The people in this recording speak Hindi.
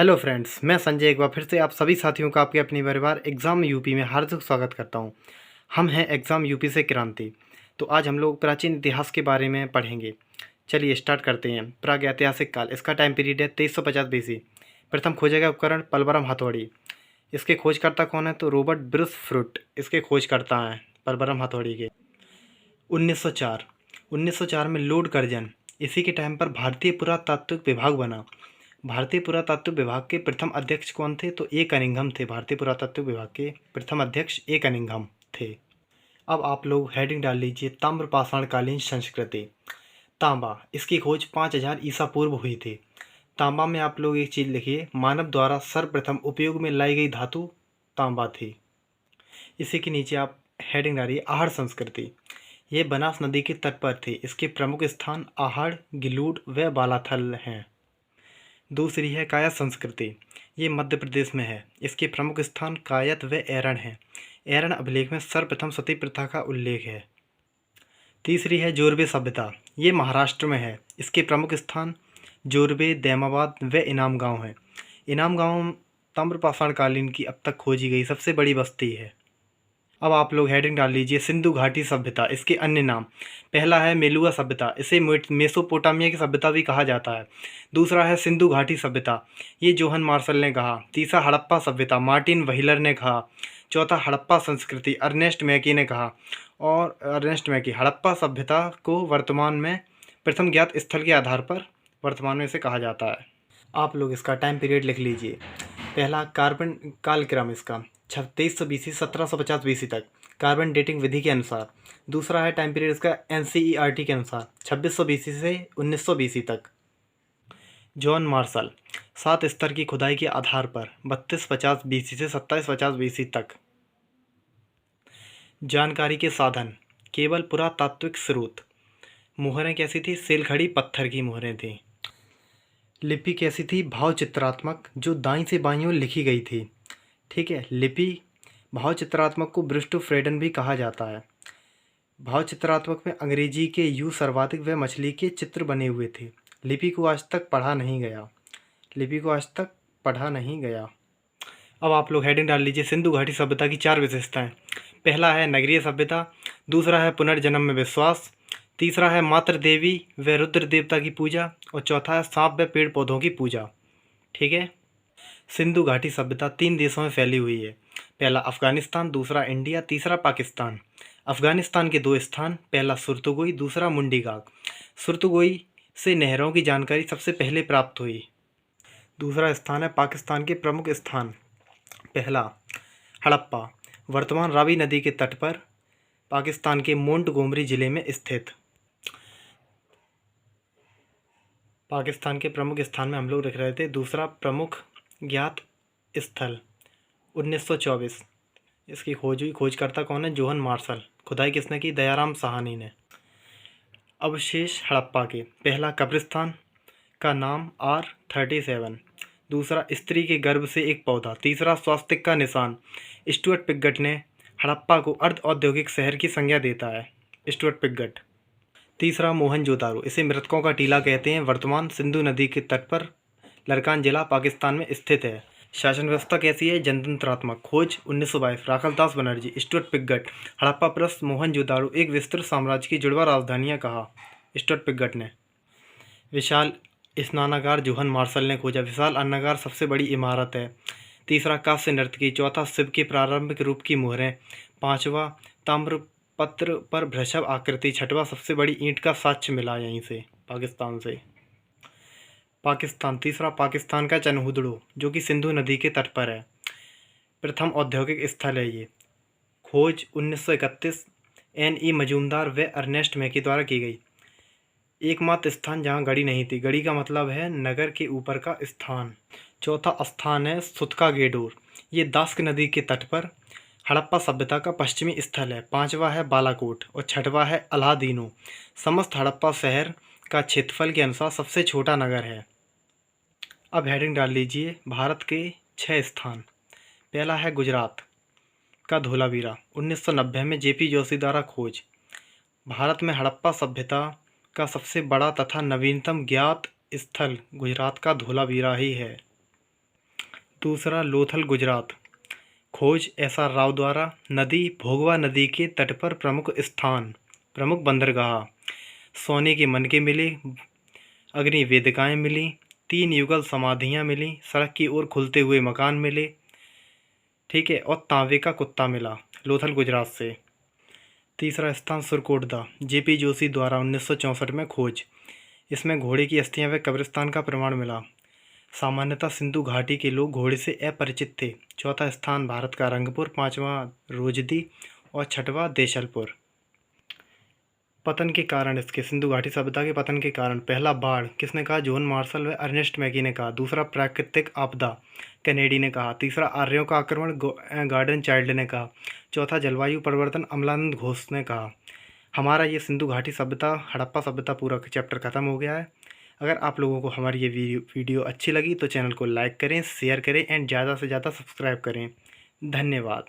हेलो फ्रेंड्स, मैं संजय एक बार फिर से आप सभी साथियों का आपके अपनी परिवार एग्ज़ाम यूपी में हार्दिक स्वागत करता हूं। हम हैं एग्ज़ाम यूपी से क्रांति। तो आज हम लोग प्राचीन इतिहास के बारे में पढ़ेंगे। चलिए स्टार्ट करते हैं। प्रागैतिहासिक काल, इसका टाइम पीरियड है 2350 बीसी। प्रथम खोजा गया उपकरण पलवरम हथौड़ी। इसके खोजकर्ता कौन है? तो रॉबर्ट ब्रूस फ्रूट इसके खोजकर्ता हैं पलवरम हथौड़ी के। 1904 1904 में लॉर्ड कर्जन, इसी के टाइम पर भारतीय पुरातात्विक विभाग बना। भारतीय पुरातात्विक विभाग के प्रथम अध्यक्ष कौन थे? तो ए कनिंघम थे। भारतीय पुरातात्विक विभाग के प्रथम अध्यक्ष ए कनिंघम थे। अब आप लोग हेडिंग डाल लीजिए, ताम्रपाषाणकालीन संस्कृति। तांबा, इसकी खोज 5000 ईसा पूर्व हुई थी। तांबा में आप लोग एक चीज़ लिखिए, मानव द्वारा सर्वप्रथम उपयोग में लाई गई धातु तांबा थी। इसी के नीचे आप हेडिंग डालिए, आहड़ संस्कृति। ये बनास नदी के तट पर थी। इसके प्रमुख स्थान आहड़, गिलूड व बालाथल हैं। दूसरी है कायत संस्कृति। ये मध्य प्रदेश में है। इसके प्रमुख स्थान कायत व ऐरण हैं। ऐरण अभिलेख में सर्वप्रथम सती प्रथा का उल्लेख है। तीसरी है जोरबे सभ्यता। ये महाराष्ट्र में है। इसके प्रमुख स्थान जोरबे, दैमाबाद व इनाम गांव है। इनाम गांव ताम्रपाषाण कालीन की अब तक खोजी गई सबसे बड़ी बस्ती है। अब आप लोग हेडिंग डाल लीजिए, सिंधु घाटी सभ्यता। इसके अन्य नाम, पहला है मेलुआ सभ्यता, इसे मेसोपोटामिया की सभ्यता भी कहा जाता है। दूसरा है सिंधु घाटी सभ्यता, ये जोहन मार्शल ने कहा। तीसरा हड़प्पा सभ्यता, मार्टिन व्हीलर ने कहा। चौथा हड़प्पा संस्कृति, अर्नेस्ट मैकी ने कहा। और अर्नेस्ट मैकी हड़प्पा सभ्यता को वर्तमान में प्रथम ज्ञात स्थल के आधार पर वर्तमान में इसे कहा जाता है। आप लोग इसका टाइम पीरियड लिख लीजिए। पहला कार्बन कालक्रम, इसका 2300 बीसी 1750 बीसी तक कार्बन डेटिंग विधि के अनुसार। दूसरा है टाइम पीरियड इसका एनसीईआरटी के अनुसार 2600 बीसी से 1900 बीसी तक। जॉन मार्शल, 7 स्तर की खुदाई के आधार पर 3250 बीसी से 2750 बीसी तक। जानकारी के साधन, केवल पुरातात्विक स्रोत। मोहरें कैसी थी? सेलखड़ी पत्थर की मोहरें थी। लिपि कैसी थी? भाव चित्रात्मक, जो दाईं से बाईं ओर लिखी गई थी। ठीक है, लिपि भाव चित्रात्मक को ब्रिस्टो फ्रेडन भी कहा जाता है। भाव चित्रात्मक में अंग्रेजी के यू सर्वाधिक व मछली के चित्र बने हुए थे। लिपि को आज तक पढ़ा नहीं गया। लिपि को आज तक पढ़ा नहीं गया। अब आप लोग हेडिंग डाल लीजिए, सिंधु घाटी सभ्यता की 4 विशेषताएं। पहला है नगरीय सभ्यता। दूसरा है पुनर्जन्म में विश्वास। तीसरा है मातृ देवी व रुद्र देवता की पूजा। और चौथा है सांप व पेड़ पौधों की पूजा। ठीक है, सिंधु घाटी सभ्यता 3 देशों में फैली हुई है। पहला अफगानिस्तान, दूसरा इंडिया, तीसरा पाकिस्तान। अफगानिस्तान के 2 स्थान, पहला सुरतुगोई, दूसरा मुंडीगाग। सुरतुगोई से नहरों की जानकारी सबसे पहले प्राप्त हुई। दूसरा स्थान है पाकिस्तान के प्रमुख स्थान। पहला हड़प्पा, वर्तमान रावी नदी के तट पर पाकिस्तान के मोंटगोमरी जिले में स्थित। पाकिस्तान के प्रमुख स्थान में हम लोग लिख रहे थे। दूसरा प्रमुख ज्ञात स्थल 1924, इसकी खोज हुई। खोजकर्ता कौन है? John Marshall. खुदाई किसने की? दयाराम साहनी ने। अवशेष हड़प्पा के, पहला कब्रिस्तान का नाम R37। दूसरा स्त्री के गर्भ से एक पौधा। तीसरा स्वास्तिक का निशान। स्टुअर्ट पिगट ने हड़प्पा को अर्ध औद्योगिक शहर की संज्ञा देता है। Stuart Piggott. तीसरा मोहनजोदारो, इसे मृतकों का टीला कहते हैं। वर्तमान सिंधु नदी के तट पर लरकान जिला पाकिस्तान में स्थित है। शासन व्यवस्था कैसी है? जनतंत्रात्मक। खोज 1922, Rakhaldas Banerjee. Stuart Piggott, Harappa plus Mohenjodaro एक विस्तृत साम्राज्य की जुड़वा राजधानियाँ कहा। स्टुअर्ट पिगट ने। विशाल स्नानागार जोहन मार्शल ने खोजा। विशाल अन्नागार सबसे बड़ी इमारत है। तीसरा कांस्य नर्तकी। चौथा शिव के प्रारंभिक रूप की मोहरें। पांचवा ताम्रपत्र पर वृषभ आकृति। छठवां सबसे बड़ी ईंट का साक्ष्य मिला यहीं से, पाकिस्तान से। पाकिस्तान, तीसरा पाकिस्तान का चनहुदड़ो, जो कि सिंधु नदी के तट पर है। प्रथम औद्योगिक स्थल है ये। खोज 1931 NE मजूमदार व अर्नेस्ट मैकी द्वारा की गई। एकमात्र स्थान जहां गढ़ी नहीं थी। गढ़ी का मतलब है नगर के ऊपर का स्थान। चौथा स्थान है सुतका गेडोर, ये दास्क नदी के तट पर हड़प्पा सभ्यता का पश्चिमी स्थल है। पांचवा है बालाकोट और छठवा है अलादीनो। समस्त हड़प्पा शहर का क्षेत्रफल के अनुसार सबसे छोटा नगर है। अब हेडिंग डाल लीजिए, भारत के 6 स्थान। पहला है गुजरात का धोलावीरा, 1990 में JP जोशी द्वारा खोज। भारत में हड़प्पा सभ्यता का सबसे बड़ा तथा नवीनतम ज्ञात स्थल गुजरात का धोलावीरा ही है। दूसरा लोथल गुजरात, खोज SR राव द्वारा। नदी भोगवा नदी के तट पर प्रमुख स्थान, प्रमुख बंदरगाह। सोने के मनके मिले, अग्नि वेदिकाएँ मिली, 3 युगल समाधियाँ मिली, सड़क की ओर खुलते हुए मकान मिले, ठीक है, और तांबे का कुत्ता मिला लोथल गुजरात से। तीसरा स्थान सुरकोटदा, JP जोशी द्वारा 1964 में खोज, इसमें घोड़े की अस्थियां व कब्रिस्तान का प्रमाण मिला। सामान्यतः सिंधु घाटी के लोग घोड़े से अपरिचित थे। चौथा स्थान भारत का रंगपुर, पांचवा रोजदी और छठवां देशलपुर। पतन के कारण, इसके सिंधु घाटी सभ्यता के पतन के कारण, पहला बाढ़, किसने कहा? जॉन मार्शल व अर्नेस्ट मैगी ने कहा। दूसरा प्राकृतिक आपदा, कैनेडी ने कहा। तीसरा आर्यों का आक्रमण, गॉर्डन चाइल्ड ने कहा। चौथा जलवायु परिवर्तन, अमलानंद घोष ने कहा। हमारा ये सिंधु घाटी सभ्यता, हड़प्पा सभ्यता पूरा चैप्टर ख़त्म हो गया है। अगर आप लोगों को हमारी ये वीडियो अच्छी लगी तो चैनल को लाइक करें, शेयर करें एंड ज़्यादा से ज़्यादा सब्सक्राइब करें। धन्यवाद।